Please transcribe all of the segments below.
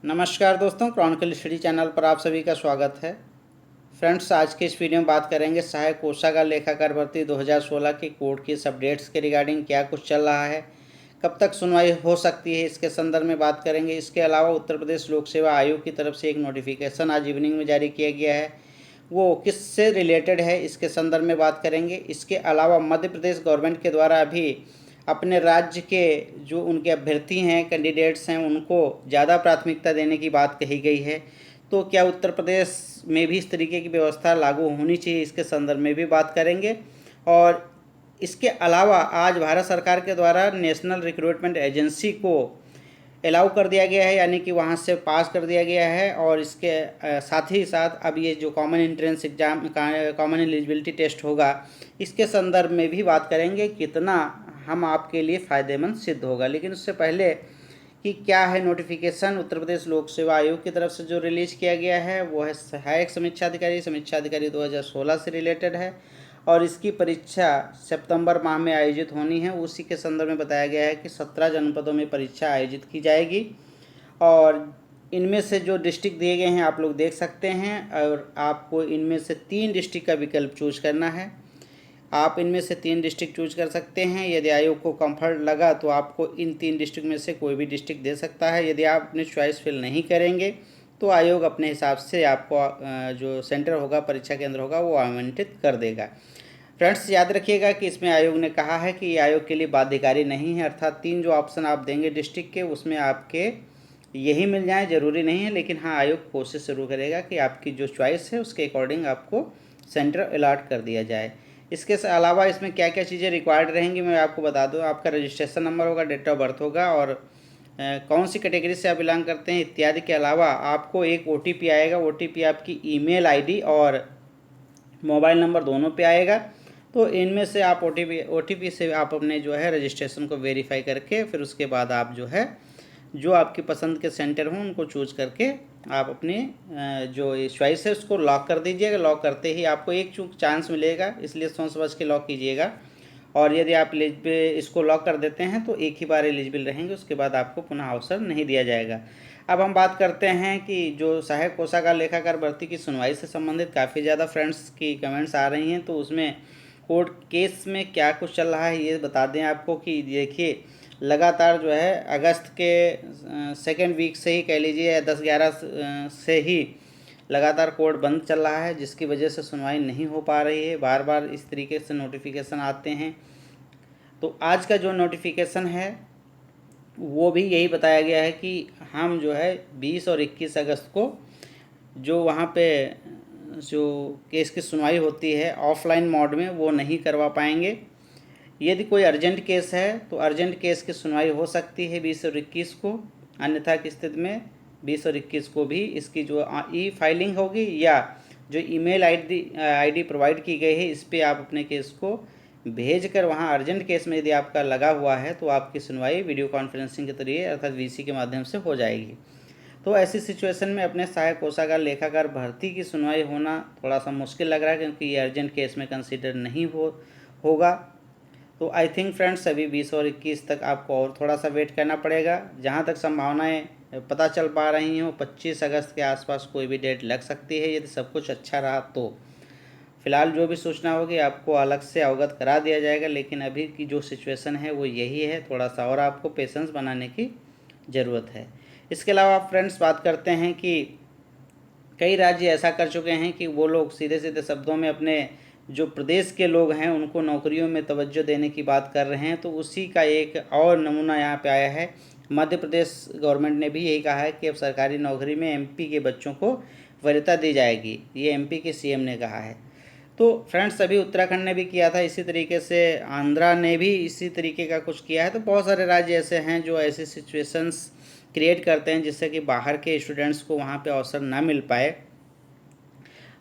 नमस्कार दोस्तों, Chronicle study channel पर आप सभी का स्वागत है। फ्रेंड्स, आज के इस वीडियो में बात करेंगे सहायक कोषागार लेखाकार भर्ती 2016 के कोर्ट की अपडेट्स के रिगार्डिंग क्या कुछ चल रहा है, कब तक सुनवाई हो सकती है, इसके संदर्भ में बात करेंगे। इसके अलावा उत्तर प्रदेश लोक सेवा आयोग की तरफ से एक नोटिफिकेशन आज इवनिंग में जारी किया गया है, वो किससे रिलेटेड है इसके संदर्भ में बात करेंगे। इसके अलावा मध्य प्रदेश गवर्नमेंट के द्वारा अभी अपने राज्य के जो उनके अभ्यर्थी हैं, कैंडिडेट्स हैं, उनको ज़्यादा प्राथमिकता देने की बात कही गई है। तो क्या उत्तर प्रदेश में भी इस तरीके की व्यवस्था लागू होनी चाहिए, इसके संदर्भ में भी बात करेंगे। और इसके अलावा आज भारत सरकार के द्वारा नेशनल रिक्रूटमेंट एजेंसी को अलाउ कर दिया गया है, यानी कि वहाँ से पास कर दिया गया है। और इसके साथ ही साथ अब ये जो common entrance exam, common eligibility test होगा, इसके संदर्भ में भी बात करेंगे कितना हम आपके लिए फ़ायदेमंद सिद्ध होगा। लेकिन उससे पहले कि क्या है नोटिफिकेशन उत्तर प्रदेश लोक सेवा आयोग की तरफ से जो रिलीज़ किया गया है, वो है सहायक समीक्षा अधिकारी 2016 से रिलेटेड है। और इसकी परीक्षा सितंबर माह में आयोजित होनी है। उसी के संदर्भ में बताया गया है कि 17 जनपदों में परीक्षा आयोजित की जाएगी। और इनमें से जो डिस्ट्रिक्ट दिए गए हैं आप लोग देख सकते हैं, और आपको इनमें से 3 डिस्ट्रिक्ट का विकल्प चूज करना है। आप इनमें से 3 डिस्ट्रिक्ट चूज कर सकते हैं। यदि आयोग को कंफर्ट लगा तो आपको इन 3 डिस्ट्रिक्ट में से कोई भी डिस्ट्रिक्ट दे सकता है। यदि आप अपनी चॉइस फिल नहीं करेंगे तो आयोग अपने हिसाब से आपको जो सेंटर होगा, परीक्षा केंद्र होगा, वो आवंटित कर देगा। फ्रेंड्स, याद रखिएगा कि इसमें आयोग ने कहा है कि ये आयोग के लिए बाध्यकारी नहीं है, अर्थात 3 जो ऑप्शन आप देंगे डिस्ट्रिक्ट के, उसमें आपके यही मिल जाए ज़रूरी नहीं है। लेकिन हाँ, आयोग कोशिश ज़रूर करेगा कि आपकी जो चॉइस है उसके अकॉर्डिंग आपको सेंटर अलॉट कर दिया जाए। इसके अलावा इसमें क्या क्या चीज़ें रिक्वायर्ड रहेंगी मैं आपको बता दूं। आपका रजिस्ट्रेशन नंबर होगा, डेट ऑफ बर्थ होगा, और कौन सी कैटेगरी से आप बिलोंग करते हैं इत्यादि के अलावा आपको एक OTP आएगा। OTP आपकी ईमेल ID और मोबाइल नंबर दोनों पे आएगा। तो इनमें से आप OTP से आप अपने जो है रजिस्ट्रेशन को वेरीफाई करके फिर उसके बाद आप जो है जो आपकी पसंद के सेंटर हों उनको चूज करके आप अपने जो चॉइस है उसको लॉक कर दीजिएगा। लॉक करते ही आपको एक चांस मिलेगा, इसलिए सोच समझ के लॉक कीजिएगा। और यदि आप इसको लॉक कर देते हैं तो एक ही बार एलिजिबल रहेंगे, उसके बाद आपको पुनः अवसर नहीं दिया जाएगा। अब हम बात करते हैं कि जो सहायक कोषागार लेखाकार भर्ती की सुनवाई से संबंधित काफ़ी ज़्यादा फ्रेंड्स की कमेंट्स आ रही हैं, तो उसमें कोर्ट केस में क्या कुछ चल रहा है ये बता दें आपको। कि देखिए, लगातार जो है अगस्त के सेकेंड वीक से ही कह लीजिए, या 10-11 से ही लगातार कोर्ट बंद चल रहा है, जिसकी वजह से सुनवाई नहीं हो पा रही है। बार बार इस तरीके से नोटिफिकेशन आते हैं। तो आज का जो नोटिफिकेशन है वो भी यही बताया गया है कि हम जो है 20 और 21 अगस्त को जो वहाँ पे जो केस की सुनवाई होती है ऑफलाइन मोड में, वो नहीं करवा पाएंगे। यदि कोई अर्जेंट केस है तो अर्जेंट केस की सुनवाई हो सकती है 20 और 21 को, अन्यथा की स्थिति में 20 और 21 को भी इसकी जो फाइलिंग होगी या जो ईमेल ID प्रोवाइड की गई है, इस पर आप अपने केस को भेज कर वहाँ अर्जेंट केस में यदि आपका लगा हुआ है तो आपकी सुनवाई वीडियो कॉन्फ्रेंसिंग के जरिए अर्थात VC के माध्यम से हो जाएगी। तो ऐसी सिचुएशन में अपने सहायक कोषागार लेखाकार भर्ती की सुनवाई होना थोड़ा सा मुश्किल लग रहा है, क्योंकि ये अर्जेंट केस में कंसिडर नहीं होगा। तो आई थिंक फ्रेंड्स, अभी 20 और 21 तक आपको और थोड़ा सा वेट करना पड़ेगा। जहाँ तक संभावनाएं पता चल पा रही हैं, 25 अगस्त के आसपास कोई भी डेट लग सकती है, यदि सब कुछ अच्छा रहा तो। फिलहाल जो भी सूचना होगी आपको अलग से अवगत करा दिया जाएगा, लेकिन अभी की जो सिचुएशन है वो यही है। थोड़ा सा और आपको पेशेंस बनाने की ज़रूरत है। इसके अलावा फ्रेंड्स, बात करते हैं कि कई राज्य ऐसा कर चुके हैं कि वो लोग सीधे सीधे शब्दों में अपने जो प्रदेश के लोग हैं उनको नौकरियों में तवज्जो देने की बात कर रहे हैं। तो उसी का एक और नमूना यहाँ पे आया है। मध्य प्रदेश गवर्नमेंट ने भी यही कहा है कि अब सरकारी नौकरी में MP के बच्चों को वरीयता दी जाएगी, ये MP के CM ने कहा है। तो फ्रेंड्स, अभी उत्तराखंड ने भी किया था इसी तरीके से, आंध्रा ने भी इसी तरीके का कुछ किया है। तो बहुत सारे राज्य ऐसे हैं जो ऐसी सिचुएशंस क्रिएट करते हैं जिससे कि बाहर के स्टूडेंट्स को वहाँ पे अवसर ना मिल पाए।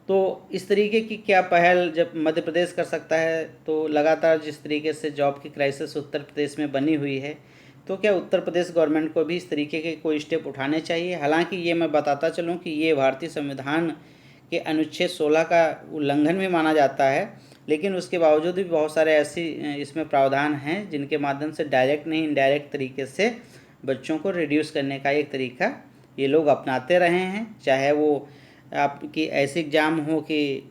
तो इस तरीके की क्या पहल जब मध्य प्रदेश कर सकता है, तो लगातार जिस तरीके से जॉब की क्राइसिस उत्तर प्रदेश में बनी हुई है, तो क्या उत्तर प्रदेश गवर्नमेंट को भी इस तरीके के कोई स्टेप उठाने चाहिए। हालांकि ये मैं बताता चलूँ कि ये भारतीय संविधान के अनुच्छेद 16 का उल्लंघन भी माना जाता है, लेकिन उसके बावजूद भी बहुत सारे ऐसी इसमें प्रावधान हैं जिनके माध्यम से डायरेक्ट नहीं इनडायरेक्ट तरीके से बच्चों को रिड्यूस करने का एक तरीका ये लोग अपनाते रहे हैं, चाहे वो आपकी ऐसी एग्ज़ाम हो कि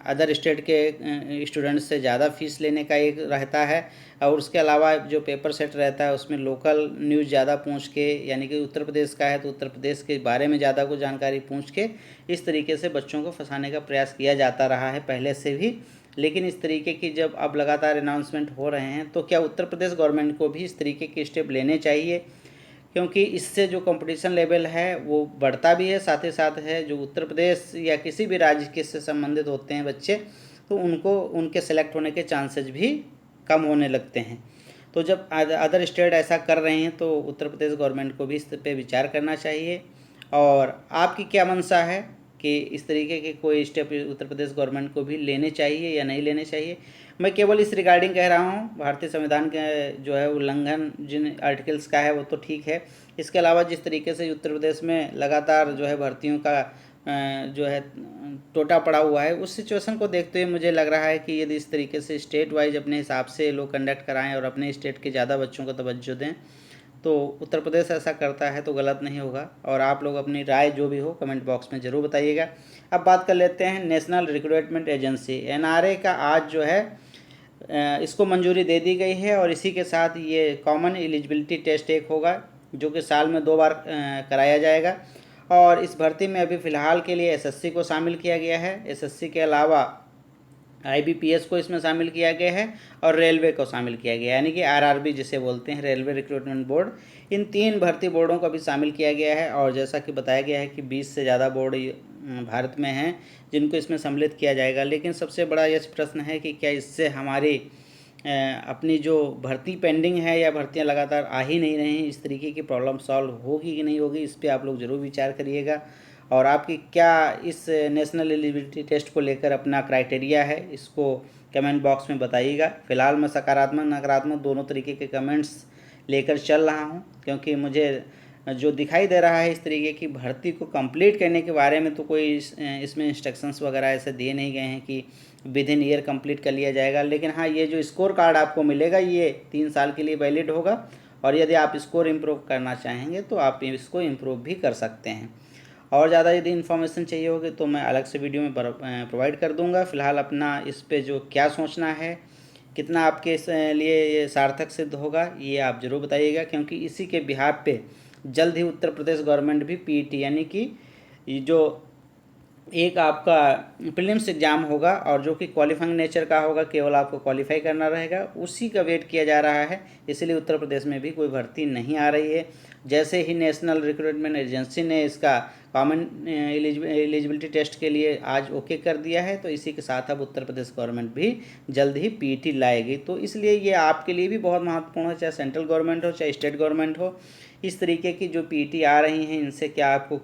अदर स्टेट के स्टूडेंट्स से ज़्यादा फीस लेने का एक रहता है, और उसके अलावा जो पेपर सेट रहता है उसमें लोकल न्यूज़ ज़्यादा पूछ के, यानी कि उत्तर प्रदेश का है तो उत्तर प्रदेश के बारे में ज़्यादा कुछ जानकारी पूछ के इस तरीके से बच्चों को फंसाने का प्रयास किया जाता रहा है पहले से भी। लेकिन इस तरीके की जब अब लगातार अनाउंसमेंट हो रहे हैं तो क्या उत्तर प्रदेश गवर्नमेंट को भी इस तरीके के स्टेप लेने चाहिए, क्योंकि इससे जो कंपटीशन लेवल है वो बढ़ता भी है, साथ ही साथ है जो उत्तर प्रदेश या किसी भी राज्य के से संबंधित होते हैं बच्चे, तो उनको उनके सेलेक्ट होने के चांसेस भी कम होने लगते हैं। तो जब अदर स्टेट ऐसा कर रहे हैं तो उत्तर प्रदेश गवर्नमेंट को भी इस पे विचार करना चाहिए। और आपकी क्या मंशा है कि इस तरीके के कोई स्टेप उत्तर प्रदेश गवर्नमेंट को भी लेने चाहिए या नहीं लेने चाहिए? मैं केवल इस रिगार्डिंग कह रहा हूँ, भारतीय संविधान के जो है उल्लंघन जिन आर्टिकल्स का है वो तो ठीक है, इसके अलावा जिस तरीके से उत्तर प्रदेश में लगातार जो है भर्तियों का जो है टोटा पड़ा हुआ है, उस सिचुएशन को देखते हुए मुझे लग रहा है कि यदि इस तरीके से स्टेट वाइज अपने हिसाब से लोग कंडक्ट कराएं और अपने स्टेट के ज़्यादा बच्चों को तवज्जो दें, तो उत्तर प्रदेश ऐसा करता है तो गलत नहीं होगा। और आप लोग अपनी राय जो भी हो कमेंट बॉक्स में ज़रूर बताइएगा। अब बात कर लेते हैं नेशनल रिक्रूटमेंट एजेंसी NRA का आज जो है इसको मंजूरी दे दी गई है, और इसी के साथ ये कॉमन एलिजिबिलिटी टेस्ट एक होगा जो कि साल में 2 बार कराया जाएगा। और इस भर्ती में अभी फ़िलहाल के लिए SSC को शामिल किया गया है, SSC के अलावा IBPS को इसमें शामिल किया गया है और रेलवे को शामिल किया गया है, यानी कि RRB जिसे बोलते हैं, रेलवे रिक्रूटमेंट बोर्ड। इन 3 भर्ती बोर्डों को भी शामिल किया गया है। और जैसा कि बताया गया है कि 20 से ज़्यादा बोर्ड भारत में हैं जिनको इसमें सम्मिलित किया जाएगा। लेकिन सबसे बड़ा यह प्रश्न है कि क्या इससे हमारी अपनी जो भर्ती पेंडिंग है या भर्तियां लगातार आ ही नहीं रही, इस तरीके की प्रॉब्लम सॉल्व होगी कि नहीं होगी, इस पर आप लोग ज़रूर विचार करिएगा। और आपकी क्या इस नेशनल एलिजिबिलिटी टेस्ट को लेकर अपना क्राइटेरिया है, इसको कमेंट बॉक्स में बताइएगा। फ़िलहाल मैं सकारात्मक नकारात्मक दोनों तरीके के कमेंट्स लेकर चल रहा हूं, क्योंकि मुझे जो दिखाई दे रहा है इस तरीके की भर्ती को कंप्लीट करने के बारे में तो कोई इसमें इंस्ट्रक्शंस वगैरह ऐसे दिए नहीं गए हैं कि विद इन ईयर कंप्लीट कर लिया जाएगा। लेकिन हाँ, ये जो स्कोर कार्ड आपको मिलेगा ये 3 साल के लिए वैलिड होगा, और यदि आप स्कोर इम्प्रूव करना चाहेंगे तो आप इसको इम्प्रूव भी कर सकते हैं। और ज़्यादा यदि इन्फॉर्मेशन चाहिए होगी तो मैं अलग से वीडियो में प्रोवाइड कर दूंगा। फ़िलहाल अपना इस पे जो क्या सोचना है, कितना आपके लिए ये सार्थक सिद्ध होगा, ये आप ज़रूर बताइएगा, क्योंकि इसी के बिहाफ पे जल्द ही उत्तर प्रदेश गवर्नमेंट भी PET यानी कि जो एक आपका प्रीलिम्स एग्ज़ाम होगा और जो कि क्वालिफाइंग नेचर का होगा, केवल आपको क्वालिफाई करना रहेगा, उसी का वेट किया जा रहा है। इसलिए उत्तर प्रदेश में भी कोई भर्ती नहीं आ रही है। जैसे ही नेशनल रिक्रूटमेंट एजेंसी ने इसका कॉमन एलिजिबिलिटी टेस्ट के लिए आज ओके कर दिया है, तो इसी के साथ अब उत्तर प्रदेश गवर्नमेंट भी जल्द ही PET लाएगी। तो इसलिए ये आपके लिए भी बहुत महत्वपूर्ण है, चाहे सेंट्रल गवर्नमेंट हो चाहे स्टेट गवर्नमेंट हो। इस तरीके की जो PET आ रही हैं इनसे क्या आपको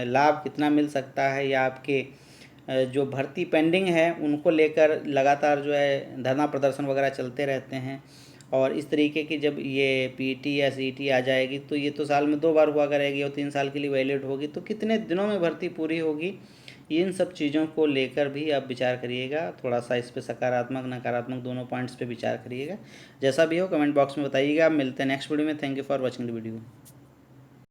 लाभ कितना मिल सकता है, या आपके जो भर्ती पेंडिंग है उनको लेकर लगातार जो है धरना प्रदर्शन वगैरह चलते रहते हैं। और इस तरीके की जब ये PET या CET आ जाएगी तो ये तो साल में 2 बार हुआ करेगी और 3 साल के लिए वैलिड होगी, तो कितने दिनों में भर्ती पूरी होगी, इन सब चीज़ों को लेकर भी आप विचार करिएगा। थोड़ा सा इस पे सकारात्मक नकारात्मक दोनों पॉइंट्स पे विचार करिएगा। जैसा भी हो कमेंट बॉक्स में बताइएगा। मिलते हैं नेक्स्ट वीडियो में। Thank you for watching the video.